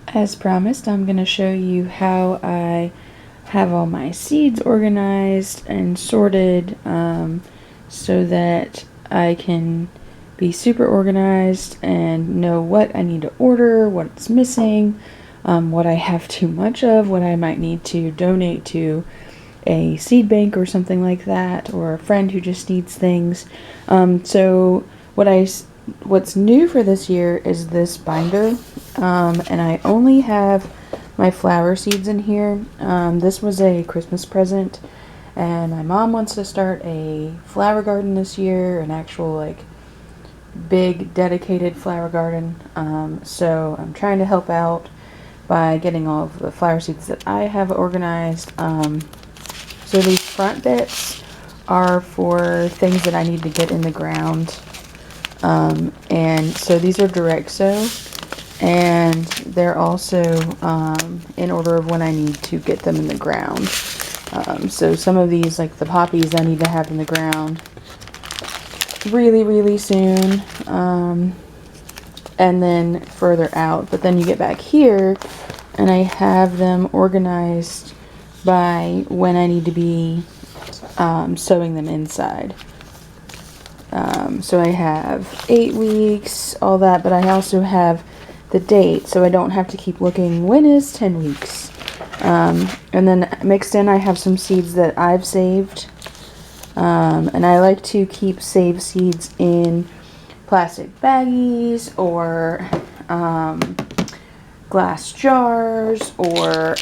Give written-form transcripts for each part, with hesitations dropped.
As promised, I'm going to show you how I have all my seeds organized and sorted so that I can be super organized and know what I need to order, what's missing, what I have too much of, what I might need to donate to a seed bank or something like that, or a friend who just needs things. So what's new for this year is this binder, and I only have my flower seeds in here. This was a Christmas present, and my mom wants to start a flower garden this year, an actual like big dedicated flower garden. So I'm trying to help out by getting all of the flower seeds that I have organized. So these front bits are for things that I need to get in the ground. And so these are direct sow, and they're also in order of when I need to get them in the ground. So some of these, like the poppies, I need to have in the ground really soon. And then further out. But then you get back here, and I have them organized by when I need to be sewing them inside. So I have 8 weeks, all that, but I also have the date, so I don't have to keep looking, when is 10 weeks? And then mixed in I have some seeds that I've saved. And I like to keep saved seeds in plastic baggies or glass jars, or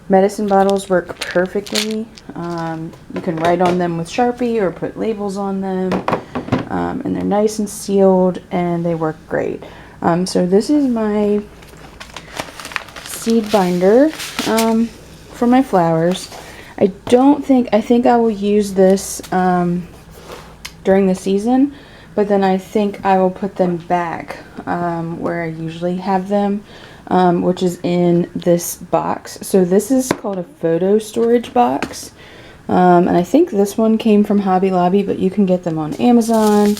medicine bottles work perfectly. You can write on them with Sharpie or put labels on them, and they're nice and sealed, and they work great. So this is my seed binder for my flowers. I think I will use this during the season, but then I think I will put them back where I usually have them, which is in this box. So this is called a photo storage box, and I think this one came from Hobby Lobby, but you can get them on Amazon.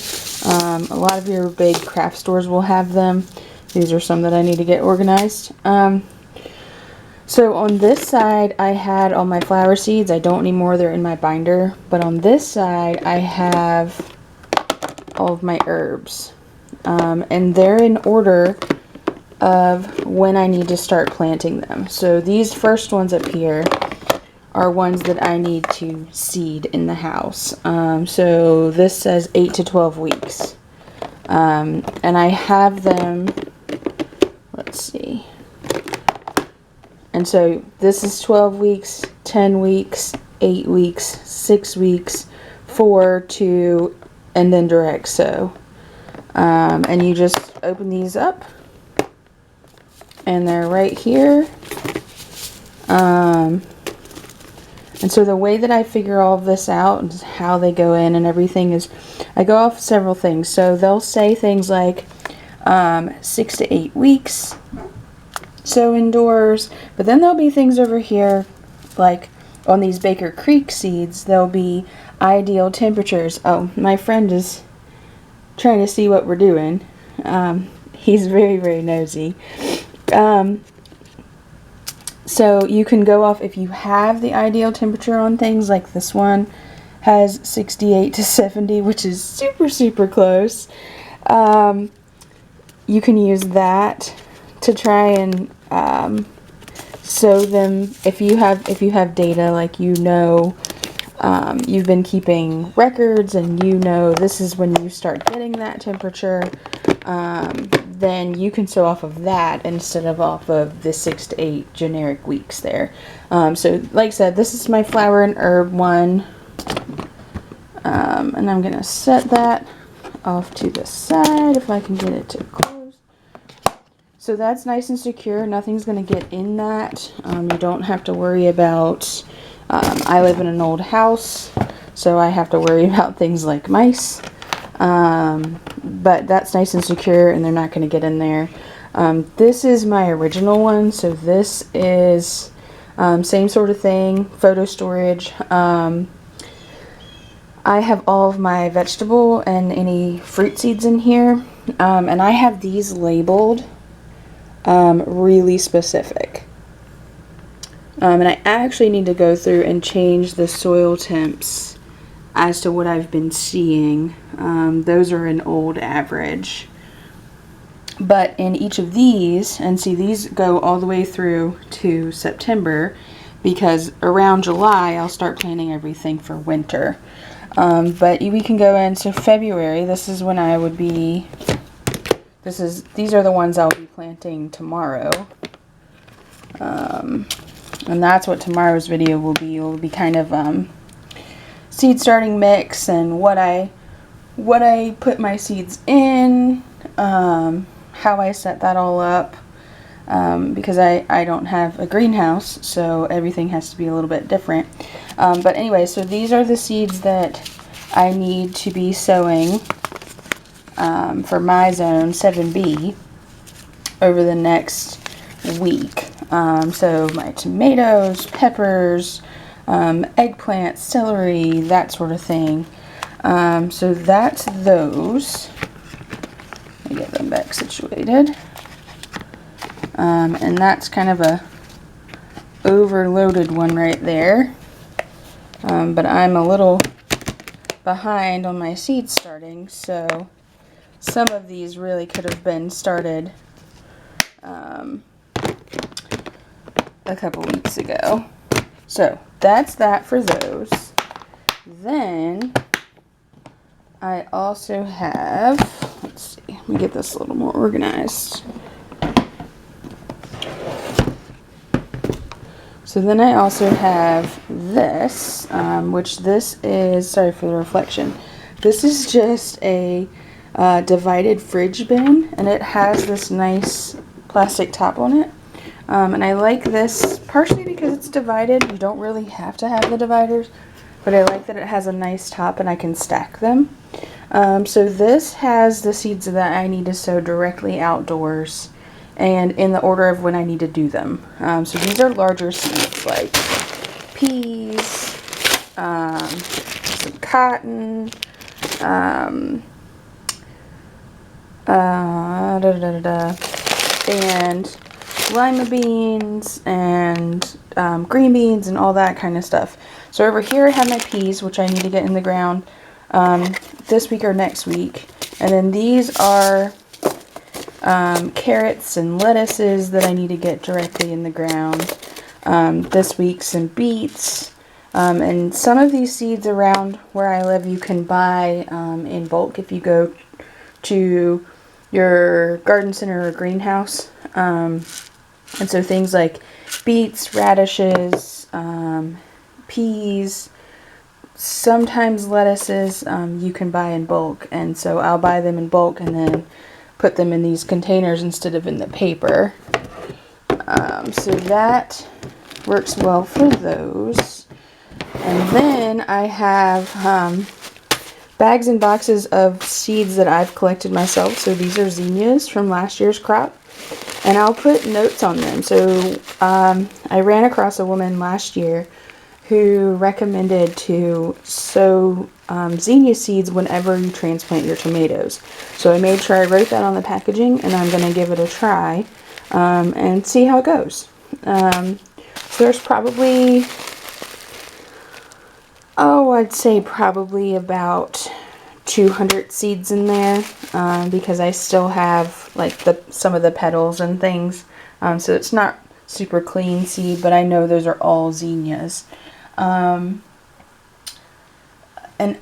A lot of your big craft stores will have them. These are some that I need to get organized. So on this side, I had all my flower seeds. I don't anymore, they're in my binder. But on this side, I have all of my herbs. And they're in order of when I need to start planting them. So these first ones up here are ones that I need to seed in the house. So this says 8 to 12 weeks. And I have them, let's see. And so this is 12 weeks, 10 weeks, 8 weeks, 6 weeks, 4, 2, and then direct sow. And you just open these up, and they're right here. And so the way that I figure all of this out and how they go in and everything is, I go off several things. So they'll say things like 6 to 8 weeks. So indoors, but then there'll be things over here, like on these Baker Creek seeds, there'll be ideal temperatures. Oh, my friend is trying to see what we're doing. He's very nosy. So you can go off, if you have the ideal temperature on things, like this one has 68 to 70, which is super close. You can use that to try and sow them. If you have data, like you've been keeping records, and this is when you start getting that temperature, then you can sow off of that instead of off of the 6 to 8 generic weeks there. So like I said, this is my flower and herb one, and I'm gonna set that off to the side if I can get it to close. So that's nice and secure. Nothing's going to get in that. You don't have to worry about, I live in an old house, so I have to worry about things like mice. But that's nice and secure, and they're not going to get in there. This is my original one, so this is same sort of thing, photo storage. I have all of my vegetable and any fruit seeds in here, and I have these labeled really specific. And I actually need to go through and change the soil temps as to what I've been seeing. Those are an old average. But in each of these, and see, these go all the way through to September, because around July I'll start planting everything for winter. But we can go into February. This is when I would be, these are the ones I'll be planting tomorrow. And that's what tomorrow's video will be. It will be kind of seed starting mix and what I put my seeds in, how I set that all up, because I don't have a greenhouse, so everything has to be a little bit different. But anyway, so these are the seeds that I need to be sowing for my zone 7B over the next week. So my tomatoes, peppers, eggplant, celery, that sort of thing. So that's those. Let me get them back situated. And that's kind of a overloaded one right there. But I'm a little behind on my seed starting, so some of these really could have been started a couple weeks ago. So that's that for those. Then I also have, let's see, let me get this a little more organized. So then I also have this, which this is, sorry for the reflection, this is just a divided fridge bin, and it has this nice plastic top on it. And I like this partially because it's divided. You don't really have to have the dividers, but I like that it has a nice top and I can stack them. So this has the seeds that I need to sow directly outdoors and in the order of when I need to do them. So these are larger seeds like peas, some cotton, and lima beans and green beans and all that kind of stuff. So over here I have my peas, which I need to get in the ground this week or next week. And then these are carrots and lettuces that I need to get directly in the ground. This week some beets. And some of these seeds around where I live you can buy in bulk if you go to your garden center or greenhouse. And so things like beets, radishes, peas, sometimes lettuces, you can buy in bulk. And so I'll buy them in bulk and then put them in these containers instead of in the paper. So that works well for those. And then I have bags and boxes of seeds that I've collected myself. So these are zinnias from last year's crop. And I'll put notes on them. So I ran across a woman last year who recommended to sow zinnia seeds whenever you transplant your tomatoes. So I made sure I wrote that on the packaging, and I'm going to give it a try and see how it goes. So there's probably, I'd say probably about 200 seeds in there because I still have like some of the petals and things. So it's not super clean seed, but I know those are all zinnias. And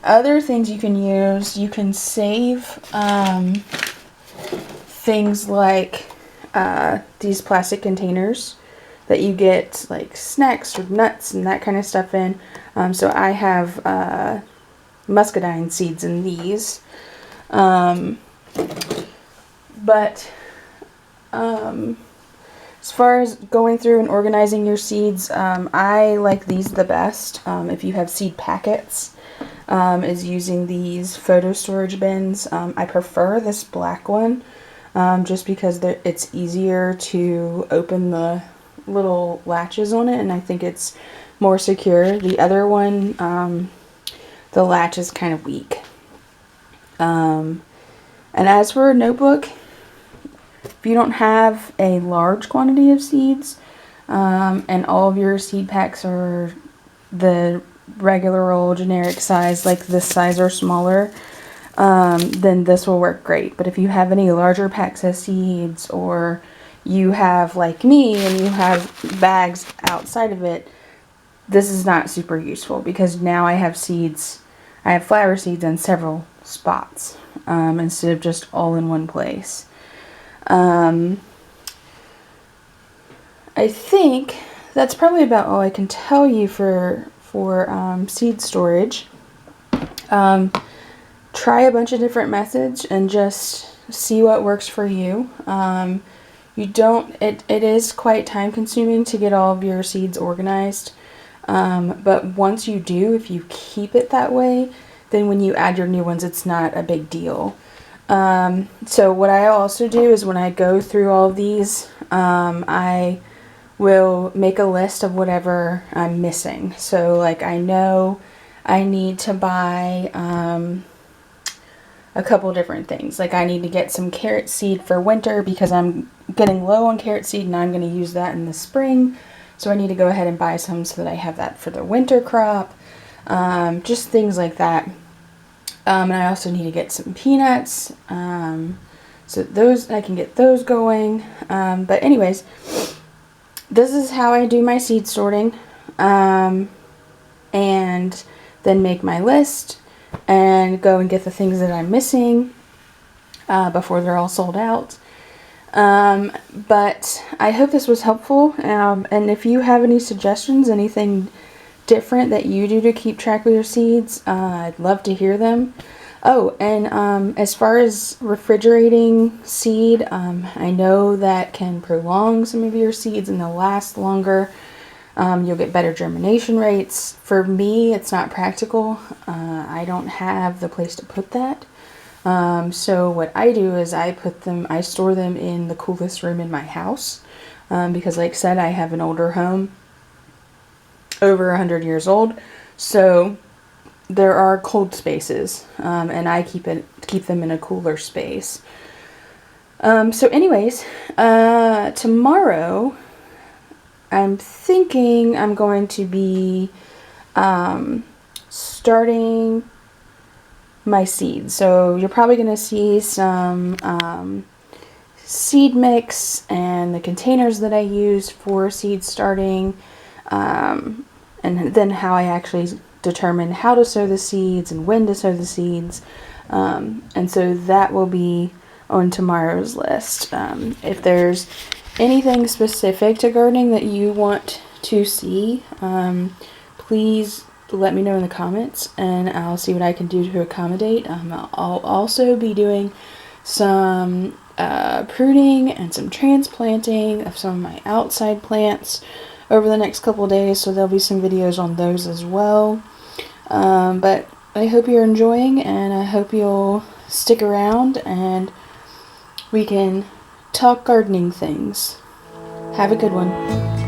other things you can use, you can save things like these plastic containers that you get like snacks or nuts and that kind of stuff in. So I have muscadine seeds in these. But as far as going through and organizing your seeds, I like these the best. If you have seed packets, is using these photo storage bins. I prefer this black one just because it's easier to open the little latches on it, and I think it's more secure. The other one, the latch is kind of weak. And as for a notebook, if you don't have a large quantity of seeds, and all of your seed packs are the regular old generic size, like this size or smaller, then this will work great. But if you have any larger packs of seeds, or you have, like me, and you have bags outside of it, this is not super useful, because now I have seeds, I have flower seeds in several spots, instead of just all in one place. I think that's probably about all I can tell you for seed storage. Try a bunch of different methods and just see what works for you. It is quite time consuming to get all of your seeds organized. But once you do, if you keep it that way, then when you add your new ones, it's not a big deal. So what I also do is when I go through all of these, I will make a list of whatever I'm missing. So like I know I need to buy a couple different things. Like I need to get some carrot seed for winter because I'm getting low on carrot seed and I'm going to use that in the spring. So I need to go ahead and buy some so that I have that for the winter crop. Just things like that. And I also need to get some peanuts. So those, I can get those going. But anyways, this is how I do my seed sorting. And then make my list and go and get the things that I'm missing before they're all sold out. But I hope this was helpful, and if you have any suggestions, anything different that you do to keep track of your seeds, I'd love to hear them. Oh, and as far as refrigerating seed, I know that can prolong some of your seeds and they'll last longer. You'll get better germination rates. For me, it's not practical. I don't have the place to put that. So what I do is I store them in the coolest room in my house. Because like I said, I have an older home, over 100 years old. So there are cold spaces, and I keep them in a cooler space. So anyways, tomorrow I'm thinking I'm going to be starting my seeds. So you're probably going to see some seed mix and the containers that I use for seed starting, and then how I actually determine how to sow the seeds and when to sow the seeds. And so that will be on tomorrow's list. If there's anything specific to gardening that you want to see, please let me know in the comments and I'll see what I can do to accommodate. I'll also be doing some pruning and some transplanting of some of my outside plants over the next couple days, so there'll be some videos on those as well. But I hope you're enjoying, and I hope you'll stick around and we can talk gardening things. Have a good one.